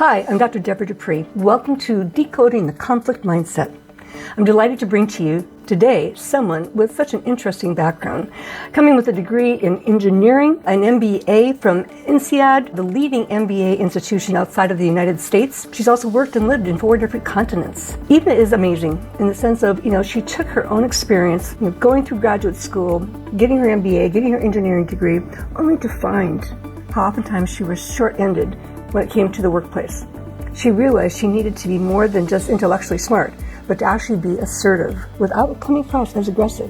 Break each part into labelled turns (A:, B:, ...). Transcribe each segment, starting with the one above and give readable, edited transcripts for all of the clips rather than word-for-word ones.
A: Hi, I'm Dr. Deborah Dupree. Welcome to Decoding the Conflict Mindset. I'm delighted to bring to you today someone with such an interesting background, coming with a degree in engineering, an MBA from INSEAD, the leading MBA institution outside of the United States. She's also worked and lived in 4 different continents. Ivna is amazing in the sense of, she took her own experience, going through graduate school, getting her MBA, getting her engineering degree, only to find how oftentimes she was short-ended when it came to the workplace. She realized she needed to be more than just intellectually smart, but to actually be assertive without coming across as aggressive.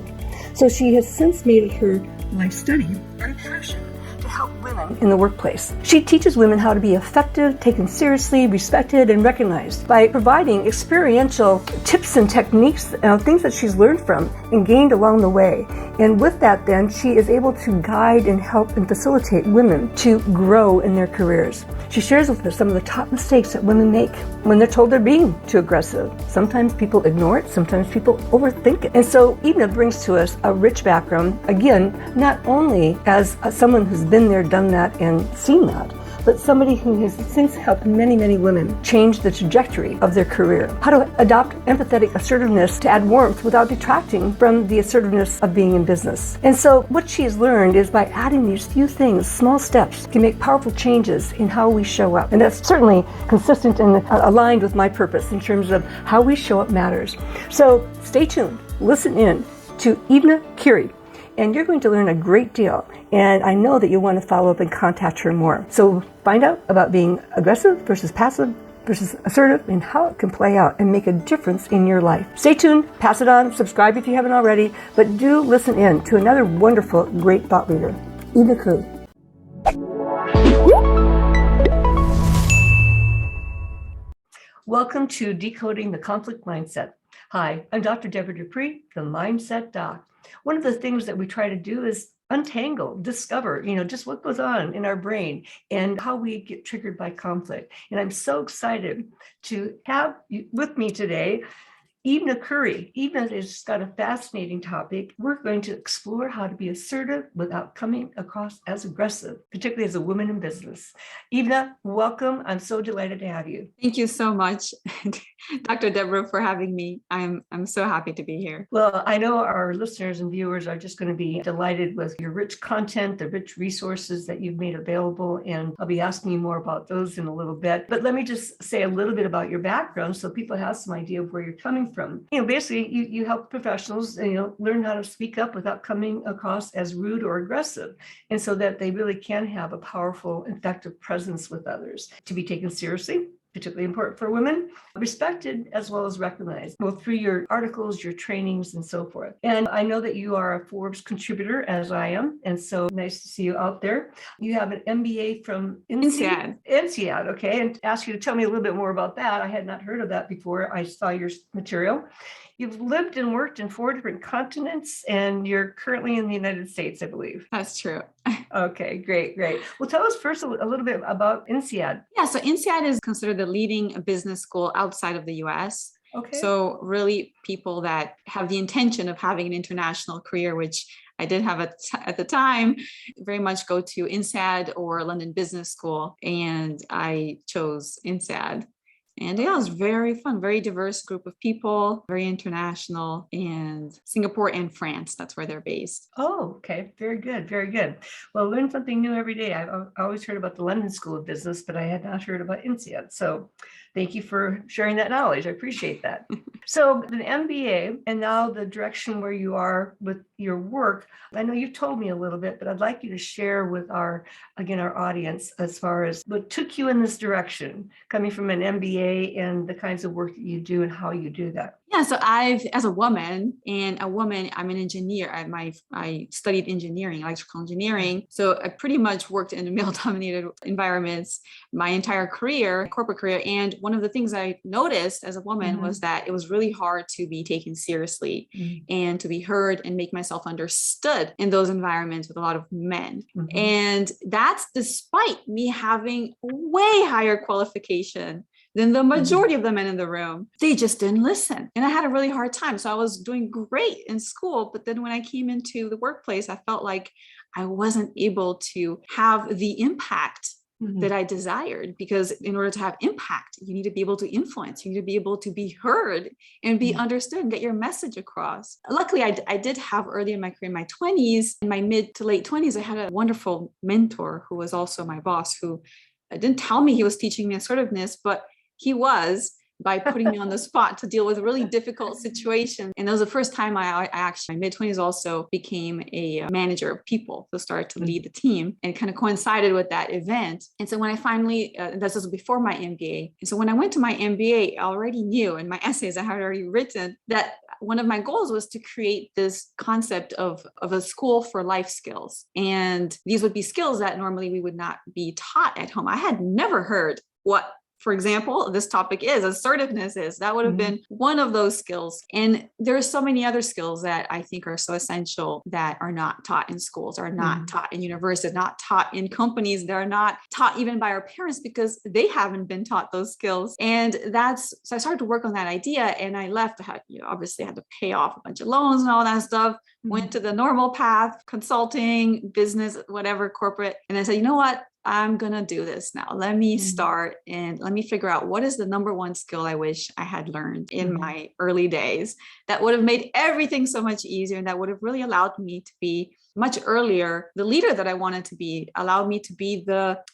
A: So she has since made it her life study and passion to help women in the workplace. She teaches women how to be effective, taken seriously, respected, and recognized by providing experiential tips and techniques, things that she's learned from and gained along the way. And with that, then, she is able to guide and help and facilitate women to grow in their careers. She shares with us some of the top mistakes that women make when they're told they're being too aggressive. Sometimes people ignore it, sometimes people overthink it. And so Ivna brings to us a rich background, again, not only as someone who's been there, done that, and seen that, but somebody who has since helped many, many women change the trajectory of their career. How to adopt empathetic assertiveness to add warmth without detracting from the assertiveness of being in business. And so what she has learned is by adding these few things, small steps, can make powerful changes in how we show up. And that's certainly consistent and aligned with my purpose in terms of how we show up matters. So stay tuned, listen in to Ivna Curi, and you're going to learn a great deal. And I know that you'll want to follow up and contact her more. So find out about being aggressive versus passive versus assertive and how it can play out and make a difference in your life. Stay tuned, pass it on, subscribe if you haven't already, but do listen in to another wonderful, great thought leader, Ivna Curi. Welcome to Decoding the Conflict Mindset. Hi, I'm Dr. Deborah Dupree, the Mindset Doc. One of the things that we try to do is untangle, discover, just what goes on in our brain and how we get triggered by conflict. And I'm so excited to have you with me today, Ivna Curi. Ivna has got a fascinating topic. We're going to explore how to be assertive without coming across as aggressive, particularly as a woman in business. Ivna, welcome. I'm so delighted to have you.
B: Thank you so much, Dr. Deborah, for having me. I'm so happy to be here.
A: Well, I know our listeners and viewers are just going to be delighted with your rich content, the rich resources that you've made available, and I'll be asking you more about those in a little bit. But let me just say a little bit about your background so people have some idea of where you're coming from. Basically, you help professionals, learn how to speak up without coming across as rude or aggressive, and so that they really can have a powerful, effective presence with others, to be taken seriously, particularly important for women, respected as well as recognized, both through your articles, your trainings, and so forth. And I know that you are a Forbes contributor, as I am, and so nice to see you out there. You have an MBA from
B: INSEAD.
A: INSEAD, okay, and ask you to tell me a little bit more about that. I had not heard of that before I saw your material. You've lived and worked in 4 different continents, and you're currently in the United States, I believe.
B: That's true.
A: Okay, great. Well, tell us first a little bit about INSEAD.
B: Yeah, so INSEAD is considered the leading business school outside of the US.
A: Okay.
B: So really people that have the intention of having an international career, which I did have at the time, very much go to INSEAD or London Business School, and I chose INSEAD. And yeah, it was very fun, very diverse group of people, very international, and Singapore and France, that's where they're based.
A: Oh, okay. Very good. Very good. Well, learn something new every day. I've always heard about the London School of Business, but I had not heard about INSEAD. So thank you for sharing that knowledge. I appreciate that. So the MBA and now the direction where you are with your work, I know you've told me a little bit, but I'd like you to share with our audience as far as what took you in this direction, coming from an MBA and the kinds of work that you do and how you do that.
B: Yeah, so as a woman, I'm an engineer. I studied engineering, electrical engineering. So I pretty much worked in male-dominated environments my entire career, corporate career. And one of the things I noticed as a woman was that it was really hard to be taken seriously and to be heard and make myself understood in those environments with a lot of men. And that's despite me having way higher qualification than the majority of the men in the room. They just didn't listen. And I had a really hard time. So I was doing great in school. But then when I came into the workplace, I felt like I wasn't able to have the impact that I desired, because in order to have impact, you need to be able to influence, you need to be able to be heard and be understood and get your message across. Luckily, I did have early in my career, in my 20s, in my mid to late 20s, I had a wonderful mentor who was also my boss, who didn't tell me he was teaching me assertiveness, but he was, by putting me on the spot to deal with a really difficult situation. And that was the first time I actually, my mid-20s, also became a manager of people, so started to lead the team, and kind of coincided with that event. And so when I finally, this was before my MBA. And so when I went to my MBA, I already knew in my essays I had already written that one of my goals was to create this concept of a school for life skills. And these would be skills that normally we would not be taught at home. I had never heard what, for example, this topic is assertiveness is. That would have been one of those skills. And there are so many other skills that I think are so essential that are not taught in schools, are not taught in universities, not taught in companies, they're not taught even by our parents because they haven't been taught those skills. And so I started to work on that idea, and I left. I had, obviously had to pay off a bunch of loans and all that stuff. Went to the normal path, consulting, business, whatever, corporate. And I said, you know what? I'm going to do this now. Let me start and let me figure out what is the number one skill I wish I had learned in my early days that would have made everything so much easier, and that would have really allowed me to be much earlier the leader that I wanted to be, allowed me to be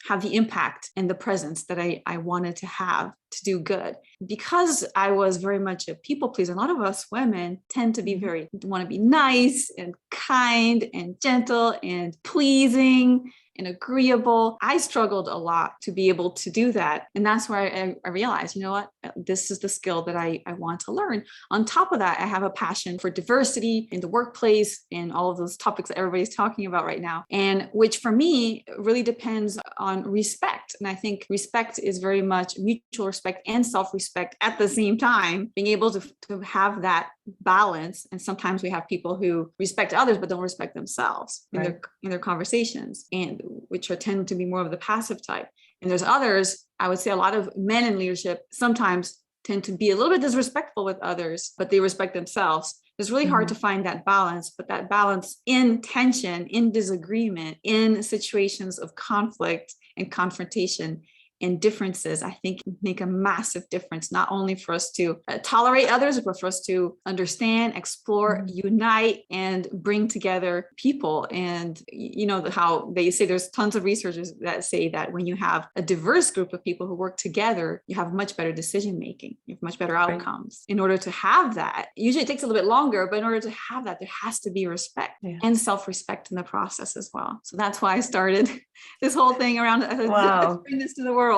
B: have the impact and the presence that I wanted to have to do good. Because I was very much a people pleaser, a lot of us women tend to be want to be nice and kind and gentle and pleasing and agreeable. I struggled a lot to be able to do that. And that's where I realized, you know what, this is the skill that I want to learn. On top of that, I have a passion for diversity in the workplace and all of those topics that everybody's talking about right now. And which for me really depends on respect. And I think respect is very much mutual respect and self-respect at the same time, being able to have that balance. And sometimes we have people who respect others but don't respect themselves in their conversations, and which tend to be more of the passive type. And there's others, I would say a lot of men in leadership sometimes tend to be a little bit disrespectful with others, but they respect themselves. It's really hard to find that balance, but that balance in tension, in disagreement, in situations of conflict and confrontation and differences, I think make a massive difference, not only for us to tolerate others, but for us to understand, explore, unite, and bring together people. And you know how they say there's tons of researchers that say that when you have a diverse group of people who work together, you have much better decision making, you have much better outcomes. In order to have that, usually it takes a little bit longer, but in order to have that, there has to be respect and self-respect in the process as well. So that's why I started this whole thing around let's bring this to the world.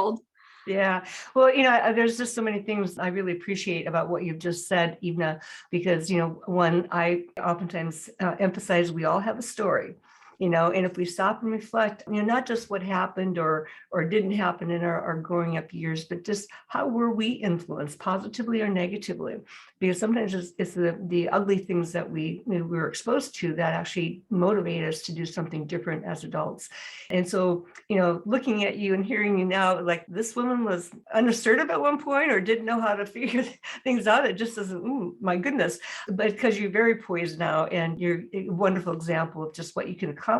A: Yeah. Well, there's just so many things I really appreciate about what you've just said, Ivna, because, one, I oftentimes emphasize we all have a story. And if we stop and reflect, not just what happened or didn't happen in our growing up years, but just how were we influenced positively or negatively? Because sometimes it's the ugly things that we were exposed to that actually motivate us to do something different as adults. And so, looking at you and hearing you now, like this woman was unassertive at one point or didn't know how to figure things out. It just doesn't, my goodness. But because you're very poised now and you're a wonderful example of just what you can accomplish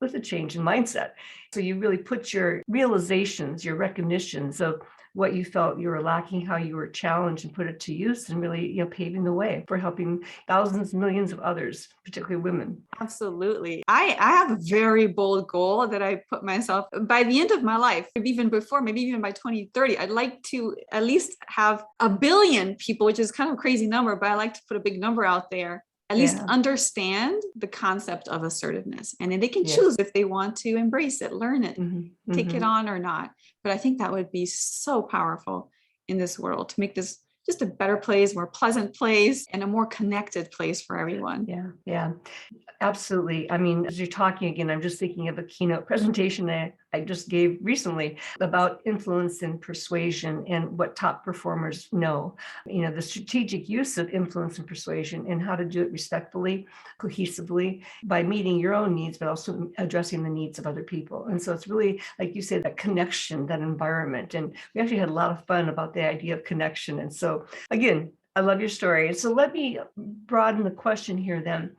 A: with a change in mindset. So you really put your realizations, your recognitions of what you felt you were lacking, how you were challenged, and put it to use, and really, paving the way for helping thousands, millions of others, particularly women.
B: Absolutely. I have a very bold goal that I put myself by the end of my life, even before, maybe even by 2030, I'd like to at least have 1 billion people, which is kind of a crazy number, but I like to put a big number out there, at least understand the concept of assertiveness. And then they can choose if they want to embrace it, learn it, take it on or not. But I think that would be so powerful in this world to make this just a better place, more pleasant place, and a more connected place for everyone.
A: Yeah, absolutely. I mean, as you're talking again, I'm just thinking of a keynote presentation that I just gave recently about influence and persuasion and what top performers know. The strategic use of influence and persuasion and how to do it respectfully, cohesively, by meeting your own needs, but also addressing the needs of other people. And so it's really, like you said, that connection, that environment. And we actually had a lot of fun about the idea of connection. And so again, I love your story. And so let me broaden the question here then.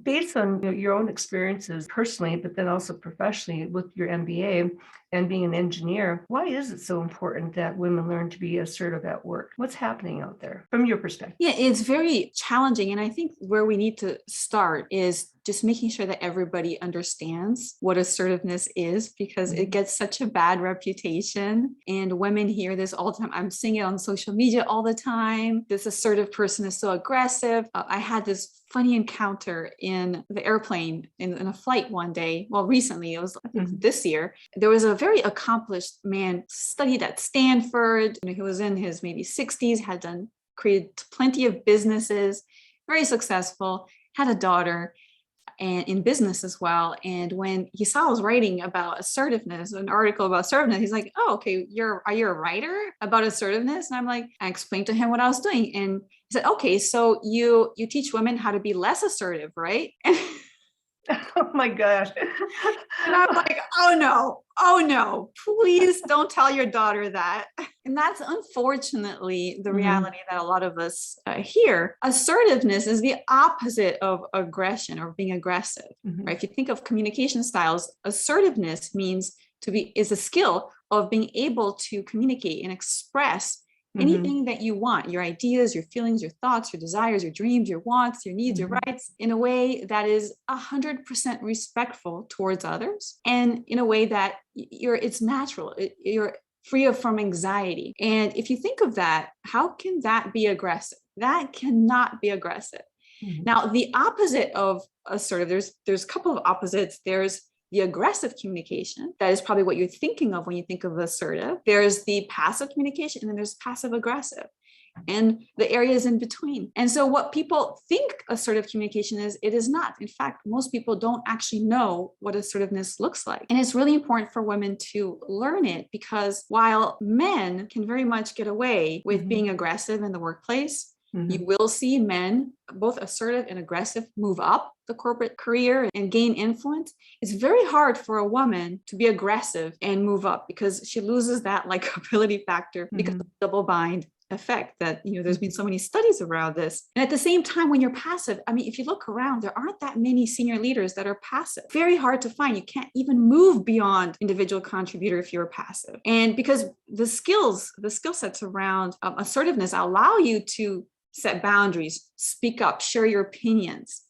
A: Based on your own experiences personally, but then also professionally with your MBA and being an engineer, why is it so important that women learn to be assertive at work? What's happening out there from your perspective?
B: Yeah, it's very challenging. And I think where we need to start is just making sure that everybody understands what assertiveness is, because it gets such a bad reputation. And women hear this all the time. I'm seeing it on social media all the time. This assertive person is so aggressive. I had this funny encounter in the airplane in a flight one day. Well, recently, it was I think this year. There was a very accomplished man, studied at Stanford. He was in his maybe 60s, had created plenty of businesses, very successful, had a daughter, and in business as well. And when he saw I was writing about assertiveness, an article about assertiveness, he's like, "Oh, okay, are you a writer about assertiveness?" And I'm like, I explained to him what I was doing, and he said, "Okay, so you teach women how to be less assertive, right?"
A: Oh my gosh.
B: And I'm like, oh no, please don't tell your daughter that. And that's unfortunately the reality that a lot of us hear. Assertiveness is the opposite of aggression or being aggressive, right? If you think of communication styles, assertiveness is a skill of being able to communicate and express anything that you want, your ideas, your feelings, your thoughts, your desires, your dreams, your wants, your needs, your rights, in a way that is 100% respectful towards others, and in a way that it's natural. You're free from anxiety. And if you think of that, how can that be aggressive? That cannot be aggressive. Now, the opposite of assertive, there's a couple of opposites. There's the aggressive communication. That is probably what you're thinking of when you think of assertive. There's the passive communication, and then there's passive aggressive, and the areas in between. And so what people think assertive communication is, it is not. In fact, most people don't actually know what assertiveness looks like. And it's really important for women to learn it, because while men can very much get away with being aggressive in the workplace, you will see men, both assertive and aggressive, move up the corporate career and gain influence. It's very hard for a woman to be aggressive and move up, because she loses that likability factor because of the double bind effect that, there's been so many studies around this. And at the same time, when you're passive, I mean, if you look around, there aren't that many senior leaders that are passive. Very hard to find. You can't even move beyond individual contributor if you're passive. And because the skill sets around assertiveness allow you to set boundaries, speak up, share your opinions,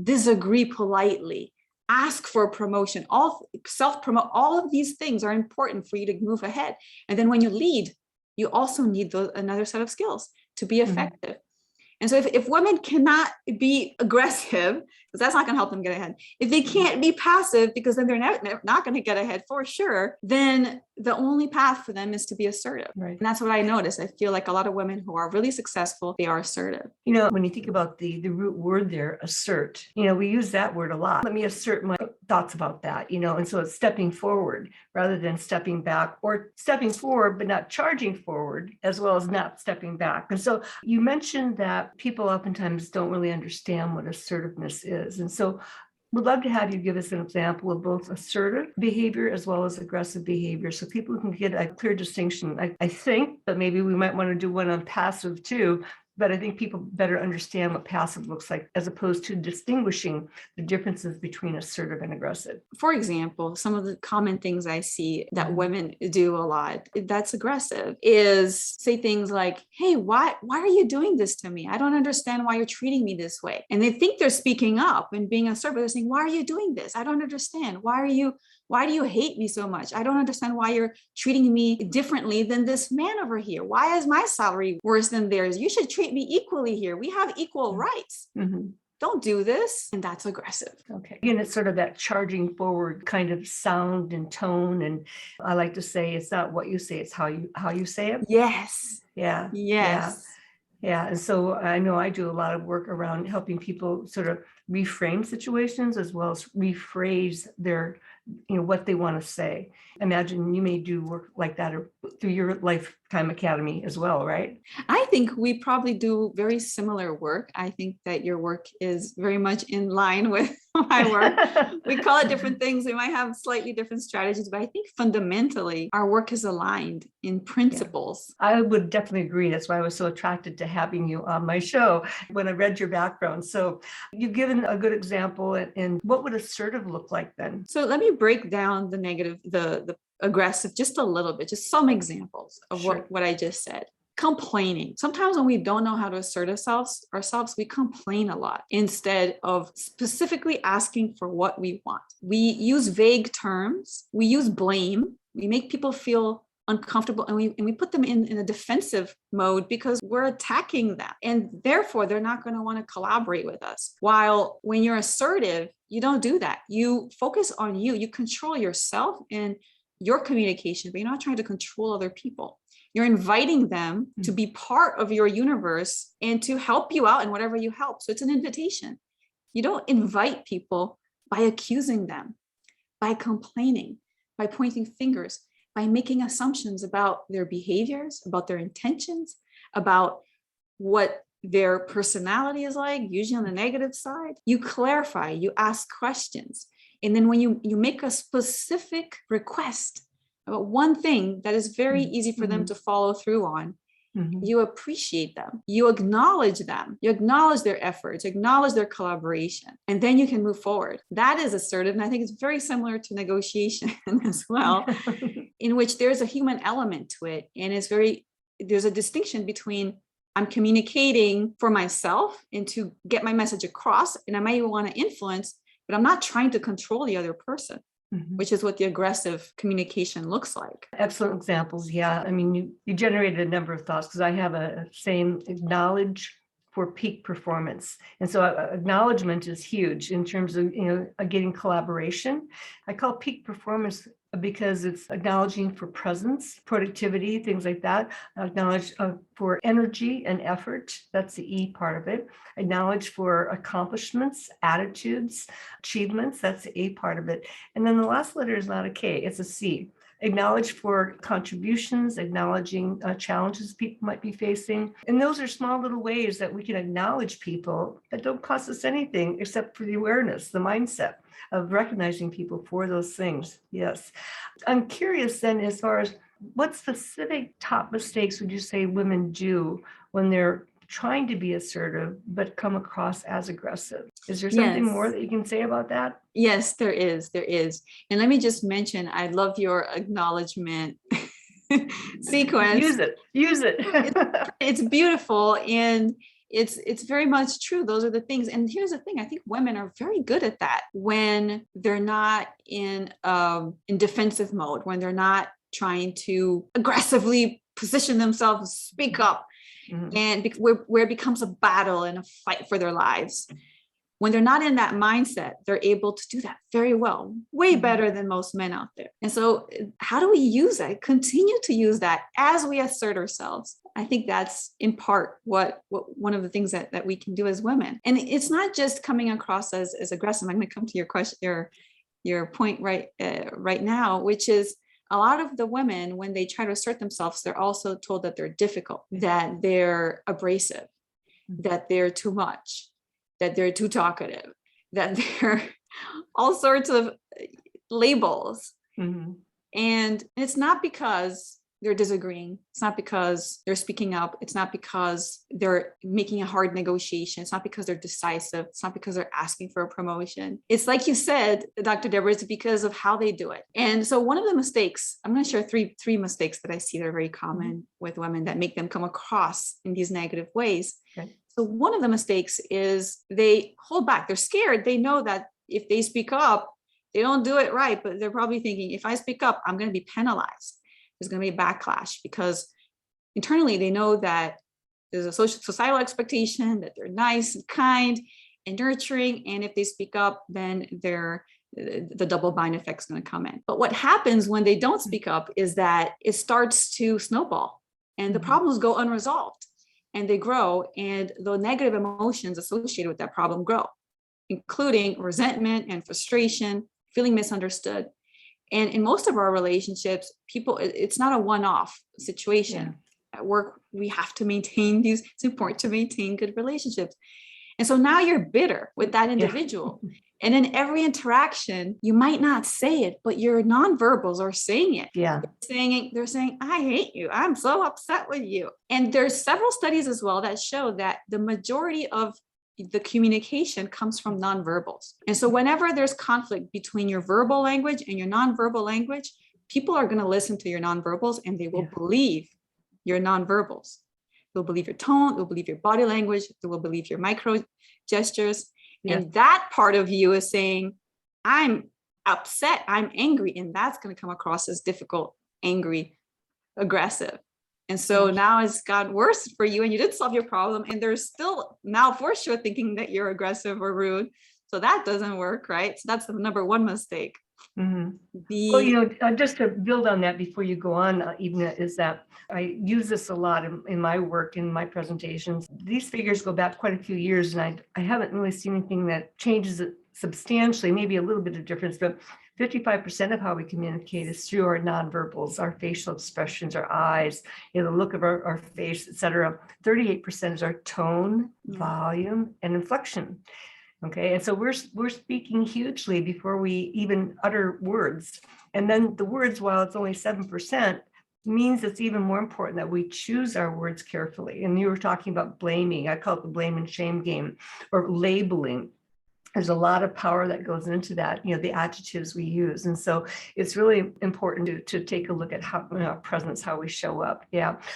B: disagree politely, ask for a promotion, self-promote. All of these things are important for you to move ahead. And then when you lead, you also need another set of skills to be effective. And so if women cannot be aggressive, because that's not going to help them get ahead, if they can't be passive, because then they're not going to get ahead for sure, then the only path for them is to be assertive. Right. And that's what I notice. I feel like a lot of women who are really successful, they are assertive.
A: When you think about the root word there, assert, we use that word a lot. Let me assert my thoughts about that, and so it's stepping forward rather than stepping back, or stepping forward, but not charging forward, as well as not stepping back. And so you mentioned that people oftentimes don't really understand what assertiveness is. And so we'd love to have you give us an example of both assertive behavior as well as aggressive behavior, so people can get a clear distinction. I think, but maybe we might want to do one on passive too. But I think people better understand what passive looks like, as opposed to distinguishing the differences between assertive and aggressive.
B: For example, some of the common things I see that women do a lot that's aggressive is say things like, "Hey, why are you doing this to me? I don't understand why you're treating me this way." And they think they're speaking up and being assertive. They're saying, "Why are you doing this? I don't understand. Why do you hate me so much? I don't understand why you're treating me differently than this man over here. Why is my salary worse than theirs? You should treat me equally here. We have equal rights. Don't do this." And that's aggressive.
A: Okay. And it's sort of that charging forward kind of sound and tone. And I like to say, it's not what you say, it's how you say it.
B: Yes.
A: Yeah.
B: Yes.
A: Yeah. And so I know I do a lot of work around helping people sort of reframe situations, as well as rephrase their what they want to say. Imagine you may do work like that or through your Lifetime Academy as well, right?
B: I think we probably do very similar work. I think that your work is very much in line with my work. We call it different things. We might have slightly different strategies, but I think fundamentally our work is aligned in principles.
A: Yeah. I would definitely agree. That's why I was so attracted to having you on my show when I read your background. So you've given a good example. And what would assertive look like then?
B: So let me break down the negative, the aggressive, just a little bit, just some examples of
A: Sure.
B: what I just said. Complaining. Sometimes when we don't know how to assert ourselves, we complain a lot instead of specifically asking for what we want. We use vague terms. We use blame. We make people feel uncomfortable, and we put them in a defensive mode because we're attacking them, and therefore they're not going to want to collaborate with us. While when you're assertive, you don't do that. You focus on you. You control yourself and your communication, but you're not trying to control other people. You're inviting them to be part of your universe and to help you out in whatever you help. So it's an invitation. You don't invite people by accusing them, by complaining, by pointing fingers, by making assumptions about their behaviors, about their intentions, about what their personality is like, usually on the negative side. You clarify, you ask questions. And then when you make a specific request about one thing that is very easy for them to follow through on, you appreciate them, you acknowledge them, you acknowledge their efforts, acknowledge their collaboration, and then you can move forward. That is assertive. And I think it's very similar to negotiation as well, in which there's a human element to it. And there's a distinction between I'm communicating for myself and to get my message across, and I might want to influence, but I'm not trying to control the other person. Which is what the aggressive communication looks like.
A: Excellent examples. Yeah. I mean, you generated a number of thoughts because I have a same acknowledge for peak performance. And so acknowledgement is huge in terms of, getting collaboration. I call peak performance because it's acknowledging for presence, productivity, things like that. Acknowledge for energy and effort. That's the E part of it. Acknowledge for accomplishments, attitudes, achievements. That's the A part of it. And then the last letter is not a K, it's a C. Acknowledge for contributions, acknowledging challenges people might be facing. And those are small little ways that we can acknowledge people that don't cost us anything except for the awareness, the mindset of recognizing people for those things. Yes. I'm curious then, as far as what specific top mistakes would you say women do when they're trying to be assertive, but come across as aggressive? Is there something more that you can say about that?
B: Yes, there is. And let me just mention, I love your acknowledgement sequence.
A: Use it.
B: It's beautiful. And it's very much true. Those are the things. And here's the thing. I think women are very good at that when they're not in defensive mode, when they're not trying to aggressively position themselves, speak up. And where it becomes a battle and a fight for their lives. When they're not in that mindset, they're able to do that very well, way better than most men out there. And so how do we use that? Continue to use that as we assert ourselves. I think that's in part what one of the things that we can do as women. And it's not just coming across as aggressive. I'm going to come to your question, your point right now, which is, a lot of the women, when they try to assert themselves, they're also told that they're difficult, that they're abrasive, that they're too much, that they're too talkative, that they're all sorts of labels. And it's not because they're disagreeing. It's not because they're speaking up. It's not because they're making a hard negotiation. It's not because they're decisive. It's not because they're asking for a promotion. It's like you said, Dr. Deborah, it's because of how they do it. And so one of the mistakes, I'm going to share three mistakes that I see that are very common with women that make them come across in these negative ways. Okay. So one of the mistakes is they hold back. They're scared. They know that if they speak up, they don't do it right, but they're probably thinking, if I speak up, I'm going to be penalized. There's going to be a backlash because internally they know that there's a societal expectation that they're nice and kind and nurturing. And if they speak up, then the double bind effect is going to come in. But what happens when they don't speak up is that it starts to snowball and the problems go unresolved and they grow. And the negative emotions associated with that problem grow, including resentment and frustration, feeling misunderstood. And in most of our relationships, it's not a one-off situation. At work, we have to maintain these. It's important to maintain good relationships. And so now you're bitter with that individual. And in every interaction, you might not say it, but your nonverbals are saying it. They're saying, I hate you. I'm so upset with you. And there's several studies as well that show that the majority of the communication comes from nonverbals. And so whenever there's conflict between your verbal language and your nonverbal language, people are going to listen to your nonverbals and they will believe your nonverbals. They'll believe your tone, they'll believe your body language, they will believe your micro gestures. And that part of you is saying, I'm upset, I'm angry. And that's going to come across as difficult, angry, aggressive. And so now it's got worse for you and you did solve your problem. And there's still now for sure thinking that you're aggressive or rude. So that doesn't work, right? So that's the number one mistake.
A: Well, just to build on that before you go on, Ivna, is that I use this a lot in my work, in my presentations. These figures go back quite a few years, and I haven't really seen anything that changes it substantially, maybe a little bit of difference, but 55% of how we communicate is through our nonverbals, our facial expressions, our eyes, the look of our face, et cetera. 38% is our tone, volume, and inflection. Okay, and so we're speaking hugely before we even utter words. And then the words, while it's only 7%, means it's even more important that we choose our words carefully. And you were talking about blaming. I call it the blame and shame game, or labeling. There's a lot of power that goes into that, the adjectives we use. And so it's really important to take a look at how our presence, how we show up.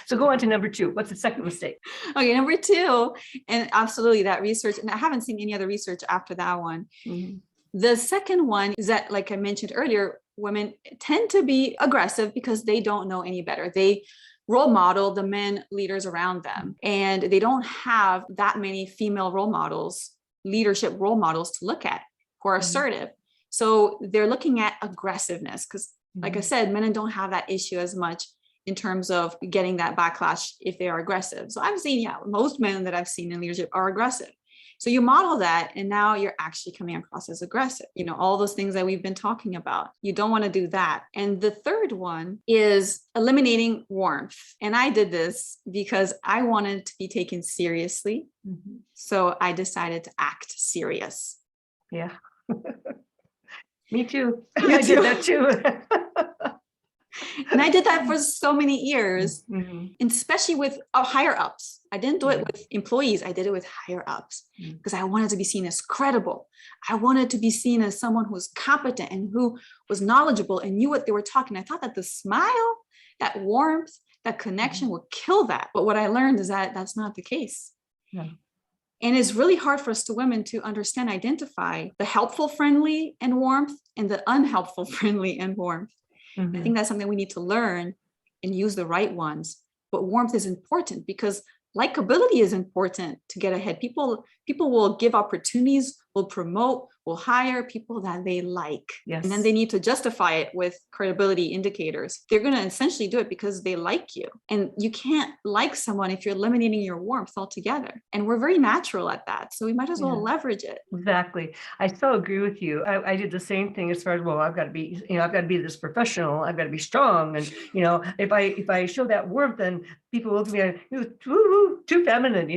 A: So go on to number 2. What's the second mistake?
B: Okay, number 2, and absolutely that research, and I haven't seen any other research after that one. The second one is that, like I mentioned earlier, women tend to be aggressive because they don't know any better. They role model the men leaders around them, and they don't have that many female role models, leadership role models to look at who are assertive. So they're looking at aggressiveness because, like I said, men don't have that issue as much in terms of getting that backlash if they are aggressive. So I've seen, most men that I've seen in leadership are aggressive. So you model that, and now you're actually coming across as aggressive. All those things that we've been talking about. You don't want to do that. And the third one is eliminating warmth. And I did this because I wanted to be taken seriously. So I decided to act serious.
A: Me too. I did that too.
B: And I did that for so many years, and especially with higher ups. I didn't do it with employees. I did it with higher ups because I wanted to be seen as credible. I wanted to be seen as someone who was competent and who was knowledgeable and knew what they were talking. I thought that the smile, that warmth, that connection would kill that. But what I learned is that that's not the case. And it's really hard for us women to understand, identify the helpful friendly and warmth and the unhelpful friendly and warmth. I think that's something we need to learn and use the right ones. But warmth is important because likability is important to get ahead. People will give opportunities, will promote, will hire people that they like. And then they need to justify it with credibility indicators. They're going to essentially do it because they like you. And you can't like someone if you're eliminating your warmth altogether. And we're very natural at that. So we might as well leverage it.
A: Exactly. I so agree with you. I did the same thing as far as, I've got to be this professional. I've got to be strong. And, if I show that warmth, then people will be too feminine,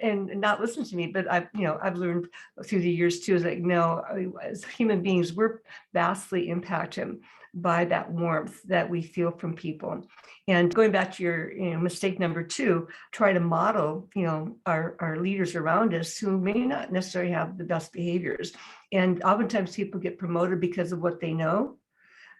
A: and not listen to me. But I've learned through the years too, is like, no, as human beings, we're vastly impacted by that warmth that we feel from people. And going back to your mistake number 2, try to model our leaders around us who may not necessarily have the best behaviors. And oftentimes people get promoted because of what they know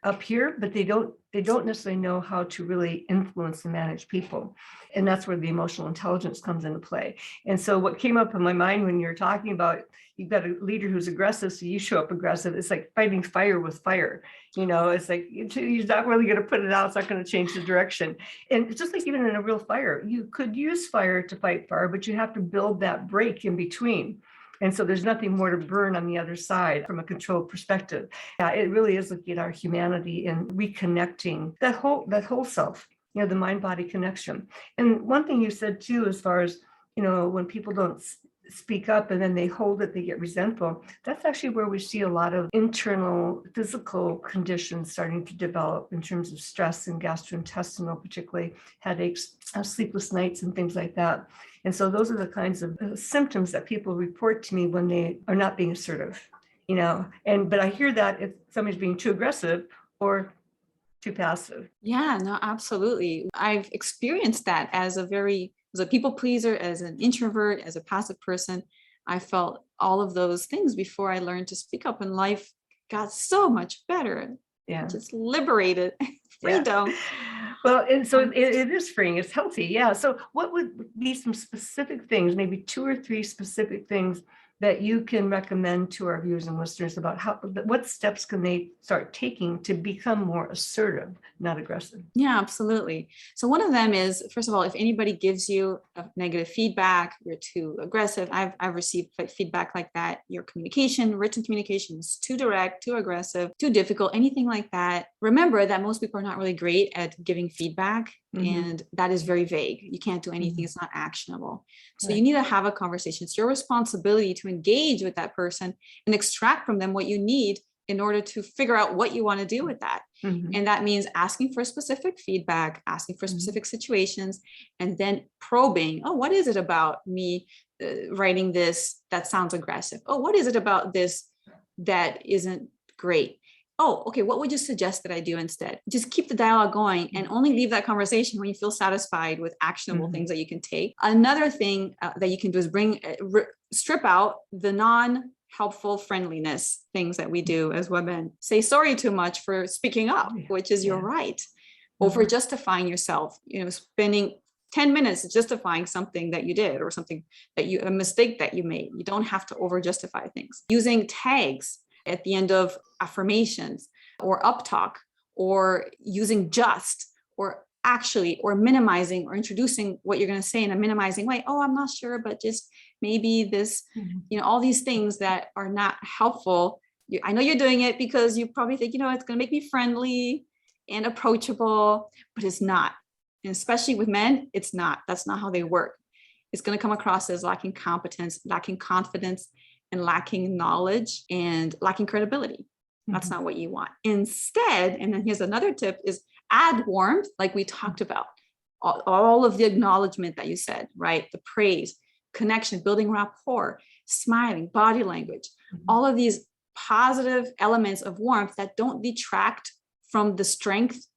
A: up here, but they don't necessarily know how to really influence and manage people. And that's where the emotional intelligence comes into play. And so what came up in my mind when you're talking about, you've got a leader who's aggressive, so you show up aggressive. It's like fighting fire with fire. It's like you're not really going to put it out. It's not going to change the direction. And it's just like even in a real fire, you could use fire to fight fire, but you have to build that break in between. And so there's nothing more to burn on the other side from a controlled perspective. It really is looking at our humanity and reconnecting that whole self, the mind-body connection. And one thing you said too, as far as, when people don't speak up and then they hold it, they get resentful. That's actually where we see a lot of internal physical conditions starting to develop in terms of stress and gastrointestinal, particularly headaches, sleepless nights, and things like that. And so those are the kinds of symptoms that people report to me when they are not being assertive, but I hear that if somebody's being too aggressive or too passive.
B: Yeah, no, absolutely. I've experienced that as a people pleaser, as an introvert, as a passive person. I felt all of those things before I learned to speak up, and life got so much better.
A: Yeah.
B: Just liberated. Freedom.
A: Yeah. Well, and so it is freeing. It's healthy. Yeah. So what would be some specific things, maybe 2 or 3 specific things that you can recommend to our viewers and listeners about what steps can they start taking to become more assertive, not aggressive?
B: Yeah, absolutely. So one of them is, first of all, if anybody gives you a negative feedback, you're too aggressive. I've received feedback like that. Your written communication is too direct, too aggressive, too difficult, anything like that. Remember that most people are not really great at giving feedback. And that is very vague. You can't do anything. It's not actionable. So you need to have a conversation. It's your responsibility to engage with that person and extract from them what you need in order to figure out what you want to do with that. And that means asking for specific feedback, asking for specific situations, and then probing, oh, what is it about me writing this that sounds aggressive? Oh, what is it about this that isn't great? Oh, okay, what would you suggest that I do instead? Just keep the dialogue going and only leave that conversation when you feel satisfied with actionable things that you can take. Another thing that you can do is strip out the non-helpful friendliness things that we do as women. Say sorry too much for speaking up, which is your right. Over justifying yourself, spending 10 minutes justifying something that you did or a mistake that you made. You don't have to over justify things. Using tags at the end of affirmations or uptalk, or using just, or actually, or minimizing, or introducing what you're going to say in a minimizing way. Oh, I'm not sure, but just maybe this, all these things that are not helpful. I know you're doing it because you probably think, it's going to make me friendly and approachable, but it's not. And especially with men, it's not. That's not how they work. It's going to come across as lacking competence, lacking confidence, and lacking knowledge and lacking credibility. That's not what you want. Instead, and then here's another tip, is add warmth, like we talked about. All of the acknowledgement that you said, right? The praise, connection, building rapport, smiling, body language, all of these positive elements of warmth that don't detract from the strength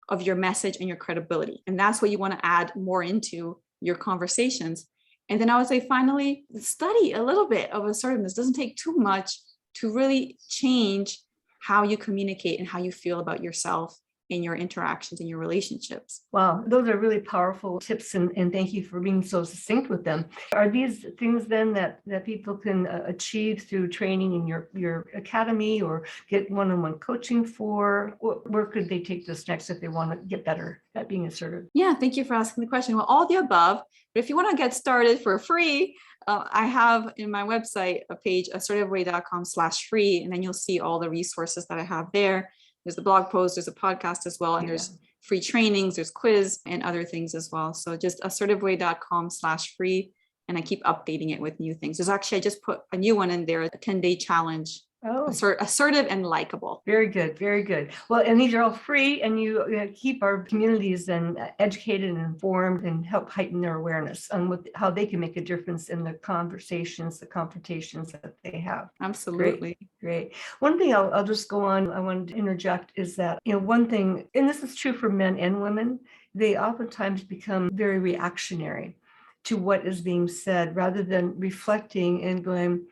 B: of your message and your credibility. And that's what you want to add more into your conversations. And then I would say, finally, study a little bit of assertiveness. It doesn't take too much to really change how you communicate and how you feel about yourself in your interactions and your relationships.
A: Wow, those are really powerful tips, and thank you for being so succinct with them. Are these things then that people can achieve through training in your academy or get one-on-one coaching for? Where could they take this next if they want to get better at being assertive?
B: Yeah, thank you for asking the question. Well, all the above, but if you want to get started for free, I have in my website a page, assertiveway.com/free, and then you'll see all the resources that I have there. There's the blog post, there's a podcast as well, and there's free trainings, there's quiz and other things as well. So just assertiveway.com/free, and I keep updating it with new things. I just put a new one in there, a 10-day challenge. Oh. Assertive and likable.
A: Very good. Very good. Well, and these are all free, and you keep our communities then educated and informed and help heighten their awareness on how they can make a difference in the conversations, the confrontations that they have.
B: Absolutely.
A: Great. One thing I'll just go on, I wanted to interject is that, one thing, and this is true for men and women, they oftentimes become very reactionary to what is being said rather than reflecting and going,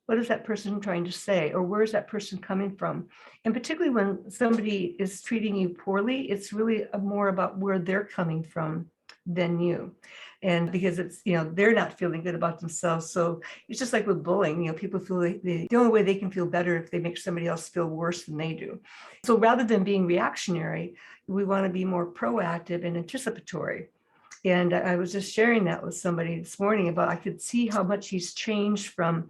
A: what is that person trying to say? Or where is that person coming from? And particularly when somebody is treating you poorly, it's really more about where they're coming from than you. And because it's, they're not feeling good about themselves. So it's just like with bullying, people feel like the only way they can feel better if they make somebody else feel worse than they do. So rather than being reactionary, we want to be more proactive and anticipatory. And I was just sharing that with somebody this morning about, I could see how much he's changed from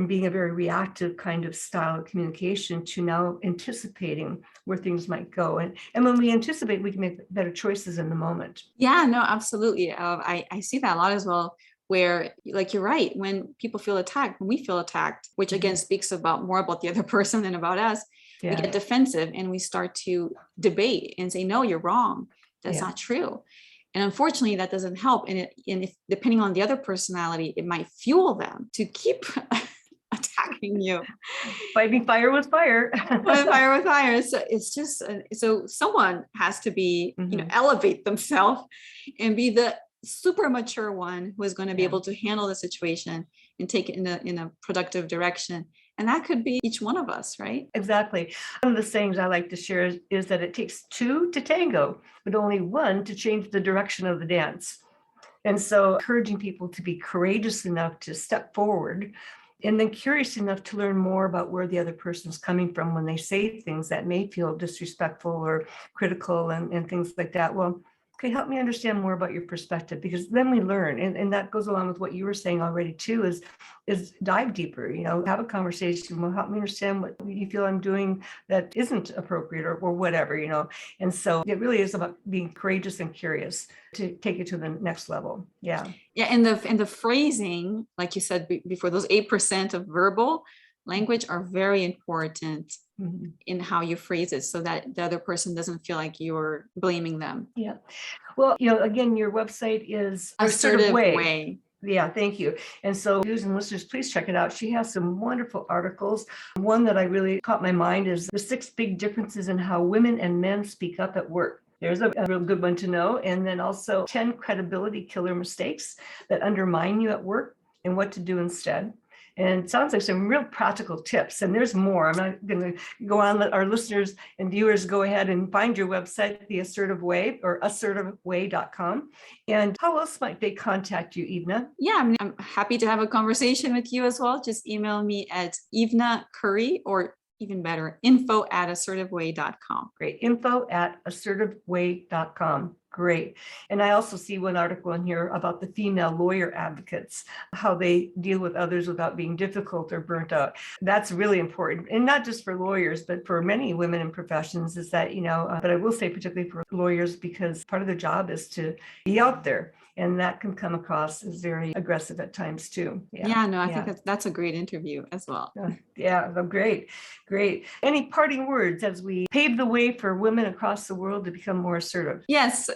A: being a very reactive kind of style of communication to now anticipating where things might go. And when we anticipate, we can make better choices in the moment.
B: Yeah, no, absolutely. I see that a lot as well. where, like, you're right, when people feel attacked, when we feel attacked, which again speaks more about the other person than about us, we get defensive and we start to debate and say, no, you're wrong. That's not true. And unfortunately, that doesn't help. And if depending on the other personality, it might fuel them to keep attacking you.
A: Fighting fire with fire.
B: Fire with fire. So it's just, so someone has to be, elevate themselves and be the super mature one who is going to be able to handle the situation and take it in a productive direction. And that could be each one of us, right?
A: Exactly. One of the sayings I like to share is that it takes two to tango, but only one to change the direction of the dance. And so encouraging people to be courageous enough to step forward, and then curious enough to learn more about where the other person's coming from when they say things that may feel disrespectful or critical and things like that. Well, okay, help me understand more about your perspective, because then we learn. And that goes along with what you were saying already too, is dive deeper, have a conversation. Well, help me understand what you feel I'm doing that isn't appropriate or whatever, And so it really is about being courageous and curious to take it to the next level. Yeah.
B: Yeah. And the phrasing, like you said before, those 8% of verbal language are very important in how you phrase it, so that the other person doesn't feel like you're blaming them.
A: Yeah. Well, again, your website is
B: Assertive Way.
A: Yeah, thank you. And so viewers and listeners, please check it out. She has some wonderful articles. One that I really caught my mind is the 6 big differences in how women and men speak up at work. There's a real good one to know. And then also 10 credibility killer mistakes that undermine you at work and what to do instead. And it sounds like some real practical tips. And there's more. I'm not going to go on. Let our listeners and viewers go ahead and find your website, The Assertive Way, or assertiveway.com. And how else might they contact you, Ivna?
B: Yeah, I'm happy to have a conversation with you as well. Just email me at Ivna Curi, or even better, info@assertiveway.com.
A: Great. Info@assertiveway.com. Great. And I also see one article in here about the female lawyer advocates, how they deal with others without being difficult or burnt out. That's really important. And not just for lawyers, but for many women in professions is that, but I will say particularly for lawyers, because part of their job is to be out there. And that can come across as very aggressive at times too.
B: I think that's a great interview as well.
A: Yeah, great. Any parting words as we pave the way for women across the world to become more assertive?
B: Yes.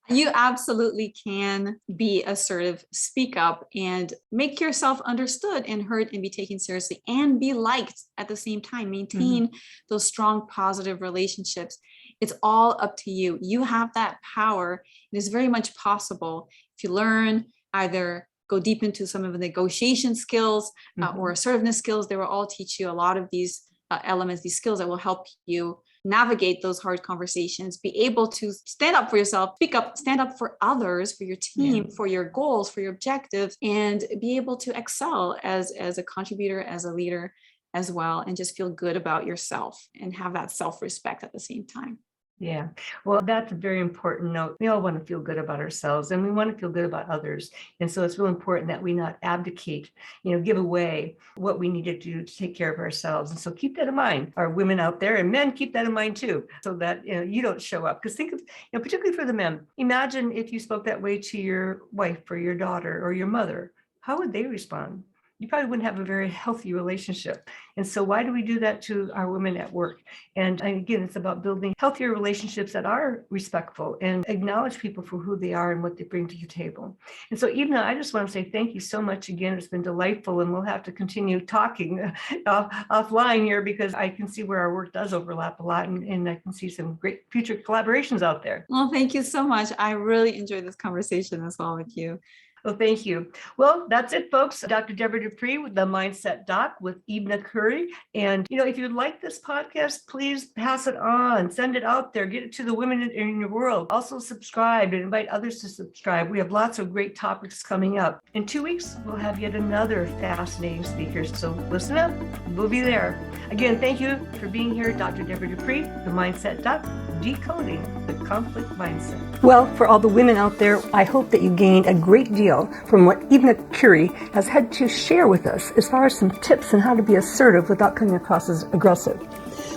B: You absolutely can be assertive, speak up, and make yourself understood and heard and be taken seriously and be liked at the same time. Maintain those strong, positive relationships. It's all up to you. You have that power. It is very much possible if you learn, either go deep into some of the negotiation skills or assertiveness skills. They will all teach you a lot of these elements, these skills that will help you navigate those hard conversations, be able to stand up for yourself, speak up, stand up for others, for your team, for your goals, for your objectives, and be able to excel as a contributor, as a leader as well, and just feel good about yourself and have that self-respect at the same time.
A: Yeah, well, that's a very important note. We all want to feel good about ourselves, and we want to feel good about others. And so it's real important that we not abdicate, give away what we need to do to take care of ourselves. And so keep that in mind. Our women out there, and men, keep that in mind too, so that you don't show up. Because think of, particularly for the men, imagine if you spoke that way to your wife or your daughter or your mother. How would they respond? You probably wouldn't have a very healthy relationship. And so why do we do that to our women at work? And again, it's about building healthier relationships that are respectful and acknowledge people for who they are and what they bring to your table. And so, Ivna, I just want to say thank you so much again. It's been delightful, and we'll have to continue talking offline here, because I can see where our work does overlap a lot, and I can see some great future collaborations out there.
B: Well, thank you so much. I really enjoyed this conversation as well with you.
A: Well, thank you. Well, that's it, folks. Dr. Deborah Dupree with the Mindset Doc with Ivna Curi. And, if you like this podcast, please pass it on, send it out there, get it to the women in your world. Also subscribe and invite others to subscribe. We have lots of great topics coming up. In 2 weeks, we'll have yet another fascinating speaker. So listen up, we'll be there. Again, thank you for being here, Dr. Deborah Dupree, the Mindset Doc, decoding the conflict mindset. Well, for all the women out there, I hope that you gained a great deal from what Ivna Curi has had to share with us as far as some tips on how to be assertive without coming across as aggressive.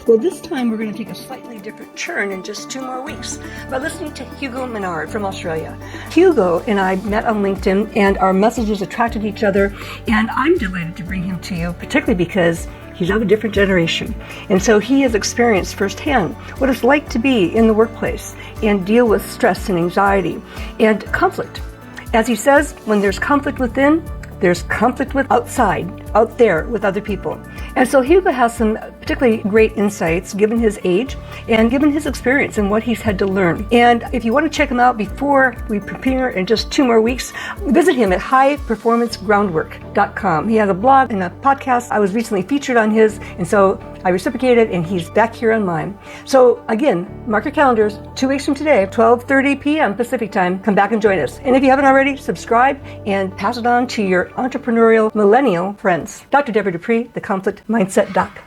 A: Well, this time we're going to take a slightly different turn in just 2 more weeks by listening to Hugo Menard from Australia. Hugo and I met on LinkedIn and our messages attracted each other, and I'm delighted to bring him to you, particularly because he's of a different generation. And so he has experienced firsthand what it's like to be in the workplace and deal with stress and anxiety and conflict. As he says, when there's conflict within, there's conflict with outside, out there with other people. And so Hugo has some particularly great insights given his age and given his experience and what he's had to learn. And if you want to check him out before we prepare in just 2 more weeks, visit him at highperformancegroundwork.com. He has a blog and a podcast. I was recently featured on his, and so I reciprocated, and he's back here on mine. So again, mark your calendars, 2 weeks from today, 12:30 p.m. Pacific time. Come back and join us. And if you haven't already, subscribe and pass it on to your entrepreneurial millennial friends. Dr. Deborah Dupree, the Conflict Mindset Doc.